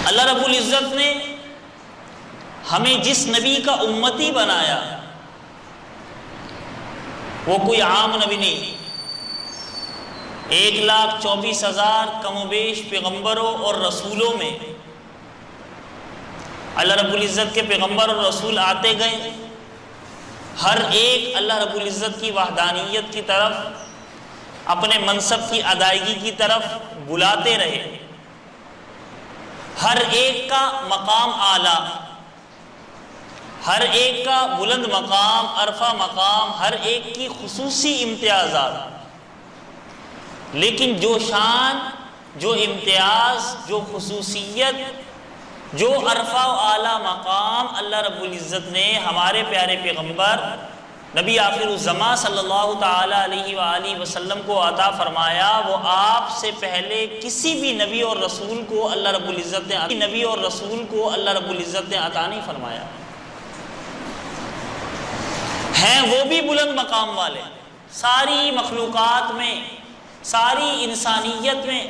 اللہ رب العزت نے ہمیں جس نبی کا امتی بنایا وہ کوئی عام نبی نہیں، 1,24,000 کم و بیش پیغمبروں اور رسولوں میں اللہ رب العزت کے پیغمبر اور رسول آتے گئے، ہر ایک اللہ رب العزت کی وحدانیت کی طرف، اپنے منصب کی ادائیگی کی طرف بلاتے رہے، ہر ایک کا مقام اعلیٰ، ہر ایک کا بلند مقام، عرفہ مقام، ہر ایک کی خصوصی امتیازات، لیکن جو شان، جو امتیاز، جو خصوصیت، جو عرفہ و اعلیٰ مقام اللہ رب العزت نے ہمارے پیارے پیغمبر نبی آخر الزماں صلی اللہ تعالیٰ علیہ وآلہ وسلم کو عطا فرمایا، وہ آپ سے پہلے کسی بھی نبی اور رسول کو اللہ رب العزت نے عطا نہیں فرمایا۔ ہیں وہ بھی بلند مقام والے، ساری مخلوقات میں، ساری انسانیت میں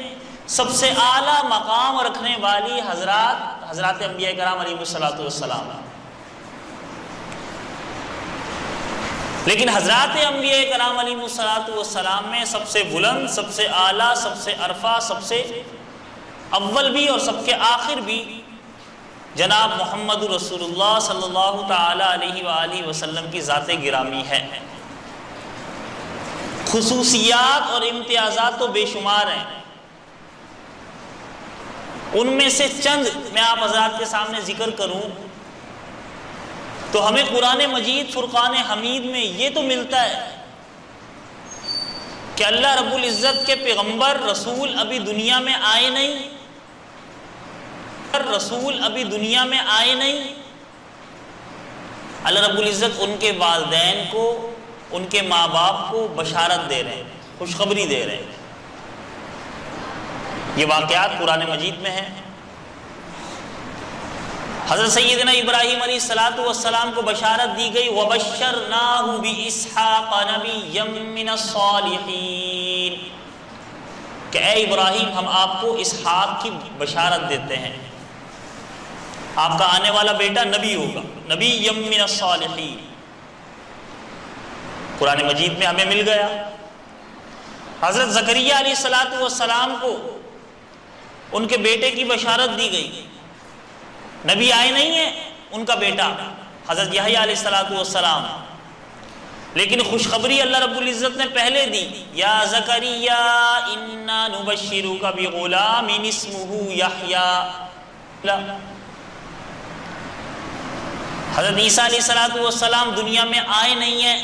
سب سے اعلیٰ مقام رکھنے والی حضرات انبیاء کرام علیہ السلام، لیکن حضرات انبیاء کرام علیہ السلام میں سب سے بلند، سب سے اعلیٰ، سب سے عرفہ، سب سے اول بھی اور سب کے آخر بھی جناب محمد رسول اللہ صلی اللہ تعالی علیہ وآلہ وسلم کی ذات گرامی ہے۔ خصوصیات اور امتیازات تو بے شمار ہیں، ان میں سے چند میں آپ حضرات کے سامنے ذکر کروں تو ہمیں قرآن مجید فرقان حمید میں یہ تو ملتا ہے کہ اللہ رب العزت کے پیغمبر رسول ابھی دنیا میں آئے نہیں، اللہ رب العزت ان کے والدین کو، ان کے ماں باپ کو بشارت دے رہے ہیں، خوشخبری دے رہے ہیں۔ یہ واقعات قرآن مجید میں ہیں۔ حضرت سیدنا ابراہیم علیہ السلام کو بشارت دی گئی وَبَشَّرْنَاهُ بِإِسْحَاقَ نَبِيًّا مِّنَ الصَّالِحِينَ کہ اے ابراہیم ہم آپ کو اسحاق کی بشارت دیتے ہیں، آپ کا آنے والا بیٹا نبی ہوگا، نبی من الصالحین۔ قرآن مجید میں ہمیں مل گیا۔ حضرت زکریا علیہ السلام کو ان کے بیٹے کی بشارت دی گئی، نبی آئے نہیں ہیں، ان کا بیٹا حضرت یحییٰ علیہ السلام، لیکن خوشخبری اللہ رب العزت نے پہلے دی، یا زکریا انا نبشرک بغلام اسمہ یحییٰ۔ حضرت عیسیٰ علیہ السلام دنیا میں آئے نہیں ہیں،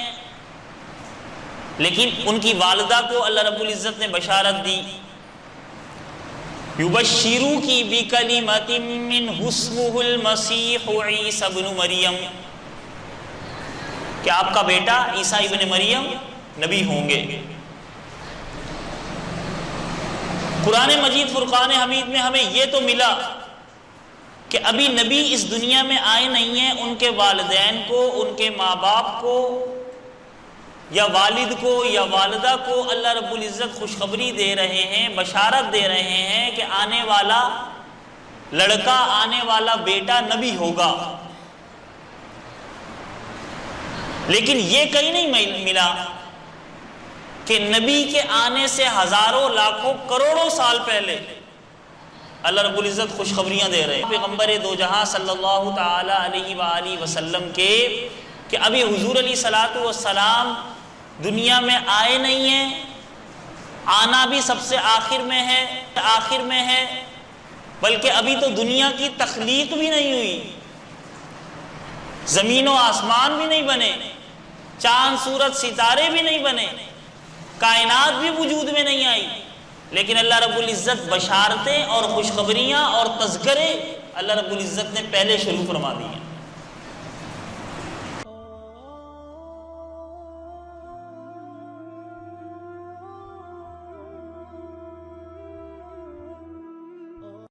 لیکن ان کی والدہ کو اللہ رب العزت نے بشارت دی، یبشروکی بکلمۃ منہ اسمہ المسیح عیسی ابن مریم کہ آپ کا بیٹا عیسیٰ ابن مریم نبی ہوں گے۔ قرآن مجید فرقان حمید میں ہمیں یہ تو ملا کہ ابھی نبی اس دنیا میں آئے نہیں ہیں، ان کے والدین کو، ان کے ماں باپ کو یا والد کو یا والدہ کو اللہ رب العزت خوشخبری دے رہے ہیں، بشارت دے رہے ہیں کہ آنے والا لڑکا، آنے والا بیٹا نبی ہوگا۔ لیکن یہ کہیں نہیں ملا کہ نبی کے آنے سے ہزاروں، لاکھوں، کروڑوں سال پہلے اللہ رب العزت خوشخبریاں دے رہے ہیں پیغمبر دو جہاں صلی اللہ تعالی علیہ وآلہ وسلم کے کہ ابھی حضور علیہ السلام دنیا میں آئے نہیں ہیں، آنا بھی سب سے آخر میں ہے، بلکہ ابھی تو دنیا کی تخلیق بھی نہیں ہوئی، زمین و آسمان بھی نہیں بنے، چاند سورج ستارے بھی نہیں بنے، کائنات بھی وجود میں نہیں آئی، لیکن اللہ رب العزت بشارتیں اور خوشخبریاں اور تذکرے اللہ رب العزت نے پہلے شروع فرما دی ہیں۔